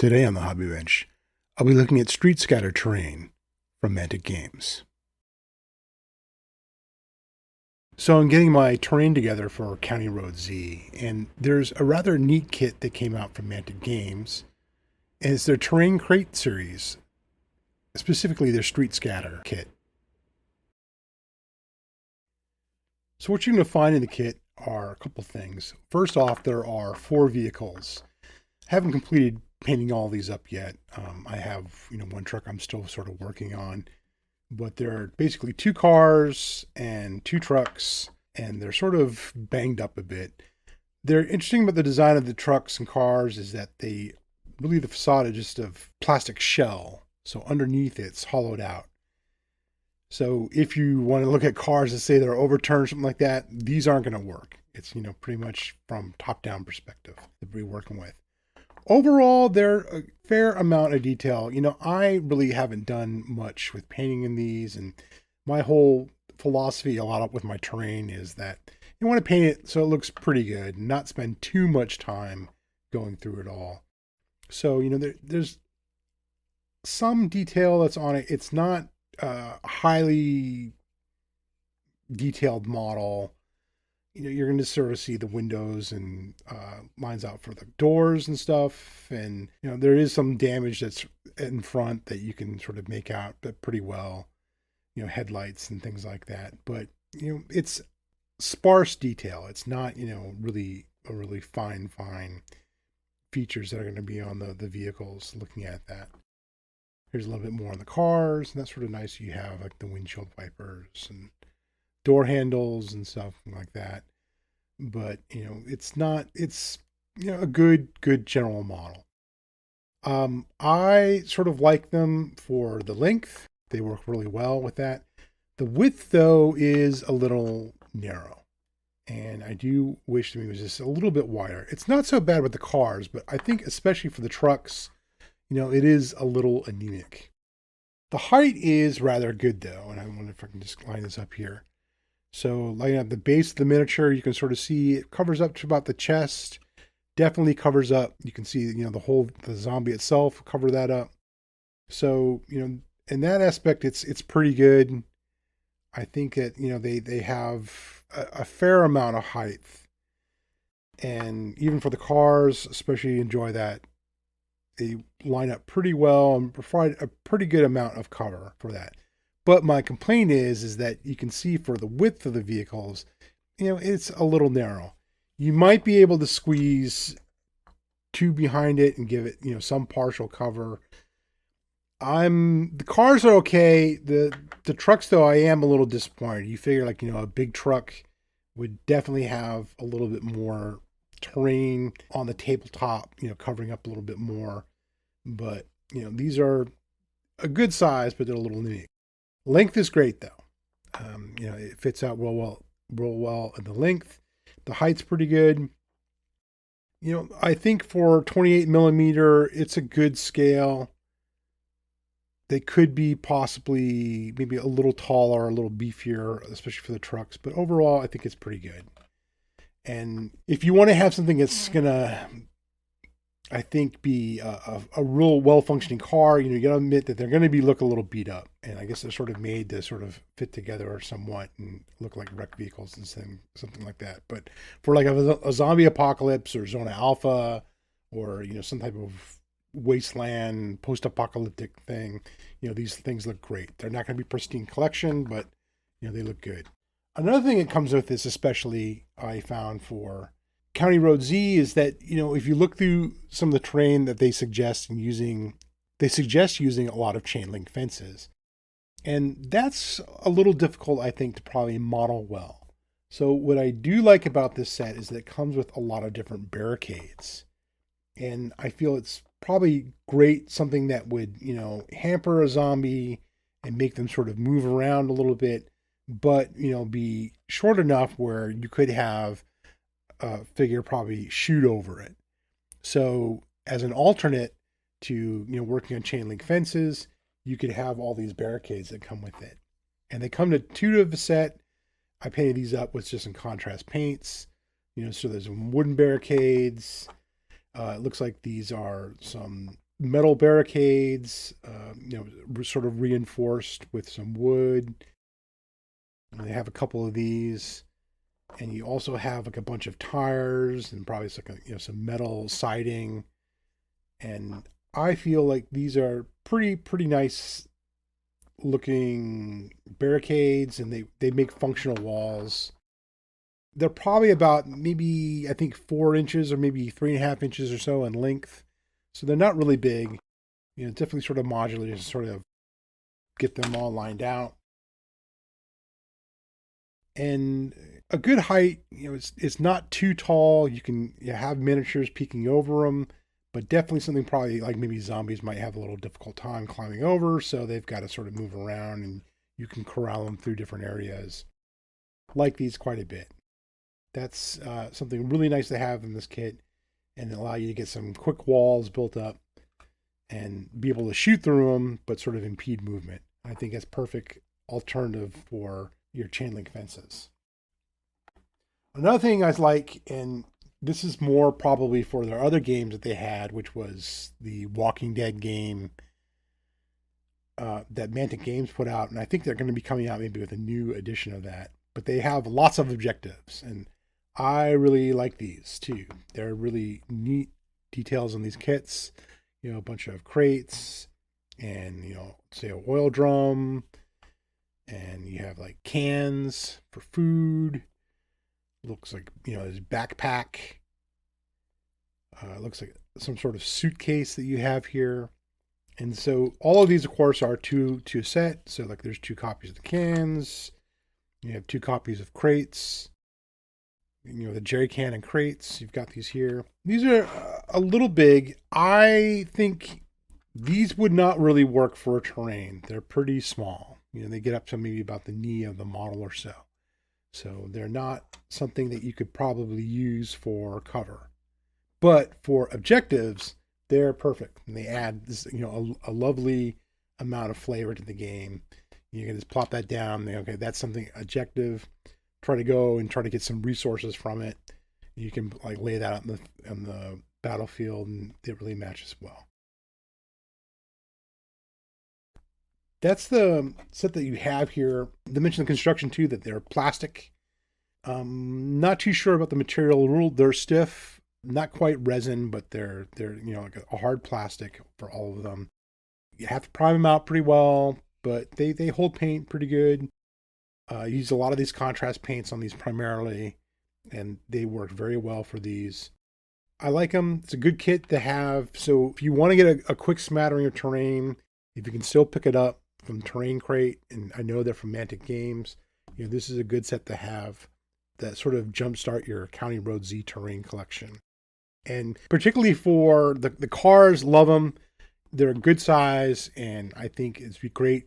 Today on the Hobby Bench, I'll be looking at Street Scatter terrain from Mantic Games. So I'm getting my terrain together for County Road Z, and there's a rather neat kit that came out from Mantic Games, and it's their Terrain Crate series, specifically their Street Scatter kit. So what you're going to find in the kit are a couple things. First off, there are 4 vehicles. I haven't completed painting all these up yet. I have, one truck I'm still sort of working on, but there are basically 2 cars and 2 trucks, and they're sort of banged up a bit. They're interesting about the design of the trucks and cars is that the facade is just of plastic shell. So underneath it's hollowed out. So if you want to look at cars and say they're overturned, something like that, these aren't going to work. It's, pretty much from top-down perspective that we're working with. Overall, they're a fair amount of detail. I really haven't done much with painting in these, and my whole philosophy a lot with my terrain is that you want to paint it so it looks pretty good and not spend too much time going through it all. So, there's some detail that's on it. It's not a highly detailed model. You're going to sort of see the windows and lines out for the doors and stuff. And, there is some damage that's in front that you can sort of make out pretty well, headlights and things like that. But, it's sparse detail. It's not, really fine features that are going to be on the vehicles looking at that. Here's a little bit more on the cars, and that's sort of nice. You have like the windshield wipers and door handles and stuff like that. But, it's a good general model. I sort of like them for the length. They work really well with that. The width, though, is a little narrow. And I do wish it was just a little bit wider. It's not so bad with the cars, but I think especially for the trucks, it is a little anemic. The height is rather good, though, and I wonder if I can just line this up here. So lining up the base of the miniature, you can sort of see it covers up to about the chest. Definitely covers up. You can see, the zombie itself, cover that up. So, in that aspect, it's pretty good. I think that, they have a fair amount of height. And even for the cars, especially enjoy that. They line up pretty well and provide a pretty good amount of cover for that. But my complaint is that you can see for the width of the vehicles, it's a little narrow. You might be able to squeeze 2 behind it and give it, some partial cover. The cars are okay. The trucks, though, I am a little disappointed. You figure a big truck would definitely have a little bit more terrain on the tabletop, covering up a little bit more. But, these are a good size, but they're a little unique. Length is great, though. It fits out real well in the length. The height's pretty good. I think for 28 millimeter, it's a good scale. They could be possibly maybe a little taller, a little beefier, especially for the trucks. But overall, I think it's pretty good. And if you want to have something that's going to, I think, be a real well-functioning car, you got to admit that they're going to look a little beat up. And I guess they're sort of made to sort of fit together somewhat and look like wrecked vehicles and something like that. But for like a zombie apocalypse or Zona Alpha or, some type of wasteland post-apocalyptic thing, these things look great. They're not going to be pristine collection, but, they look good. Another thing that comes with this, especially I found for County Road Z, is that, if you look through some of the terrain that they suggest using a lot of chain link fences. And that's a little difficult, I think, to probably model well. So what I do like about this set is that it comes with a lot of different barricades. And I feel it's probably great, something that would, hamper a zombie and make them sort of move around a little bit, but, be short enough where you could have a figure probably shoot over it. So as an alternate to, working on chain link fences, you could have all these barricades that come with it. And they come to 2 of the set. I painted these up with just some contrast paints, so there's wooden barricades. It looks like these are some metal barricades, sort of reinforced with some wood. And they have a couple of these, and you also have like a bunch of tires and probably some metal siding. And I feel like these are pretty nice looking barricades, and they make functional walls. They're probably about maybe I think 4 inches or maybe 3.5 inches or so in length, so they're not really big. Definitely sort of modular to sort of get them all lined out. And a good height, it's not too tall. You can have miniatures peeking over them, but definitely something probably like maybe zombies might have a little difficult time climbing over, so they've got to sort of move around, and you can corral them through different areas. Like these quite a bit. That's something really nice to have in this kit, and allow you to get some quick walls built up and be able to shoot through them, but sort of impede movement. I think that's perfect alternative for your chain link fences. Another thing I like, and this is more probably for their other games that they had, which was the Walking Dead game that Mantic Games put out, and I think they're going to be coming out maybe with a new edition of that. But they have lots of objectives, and I really like these too. They're really neat details on these kits. A bunch of crates, and say an oil drum, and you have like cans for food. Looks like this backpack. Looks like some sort of suitcase that you have here. And so all of these, of course, are two a set. So like there's 2 copies of the cans. You have 2 copies of crates. The jerry can and crates. You've got these here. These are a little big. I think these would not really work for a terrain. They're pretty small. They get up to maybe about the knee of the model or so. So they're not something that you could probably use for cover. But for objectives, they're perfect. And they add this, a lovely amount of flavor to the game. You can just plop that down. Okay, that's something objective. Try to go and try to get some resources from it. You can like lay that out on the battlefield, and it really matches well. That's the set that you have here. They mentioned the construction too, that they're plastic. Not too sure about the material. Rule they're stiff, not quite resin, but they're like a hard plastic for all of them. You have to prime them out pretty well, but they hold paint pretty good. Use a lot of these contrast paints on these primarily, and they work very well for these. I like them. It's a good kit to have. So if you want to get a quick smattering of terrain, if you can still pick it up from Terrain Crate, and I know they're from Mantic Games, this is a good set to have that sort of jumpstart your County Road Z terrain collection. And particularly for the cars, love them. They're a good size, and I think it'd be great.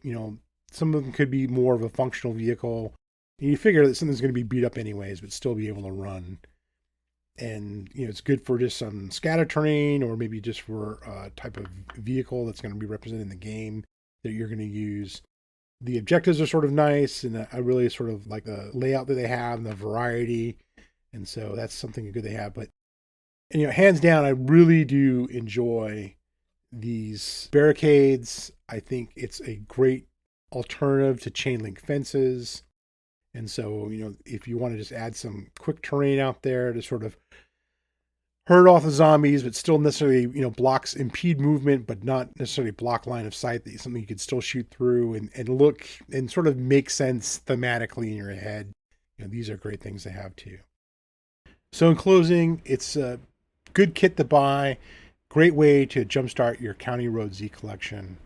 Some of them could be more of a functional vehicle. You figure that something's going to be beat up anyways, but still be able to run. And, it's good for just some scatter terrain, or maybe just for a type of vehicle that's going to be represented in the game that you're going to use. The objectives are sort of nice, and I really sort of like the layout that they have and the variety. And so that's something good they have. But, hands down, I really do enjoy these barricades. I think it's a great alternative to chain link fences. And so, if you want to just add some quick terrain out there to sort of herd off the zombies, but still necessarily, blocks impede movement, but not necessarily block line of sight, that something you could still shoot through and look and sort of make sense thematically in your head. These are great things to have too. So in closing, it's a good kit to buy. Great way to jumpstart your County Road Z collection.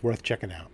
Worth checking out.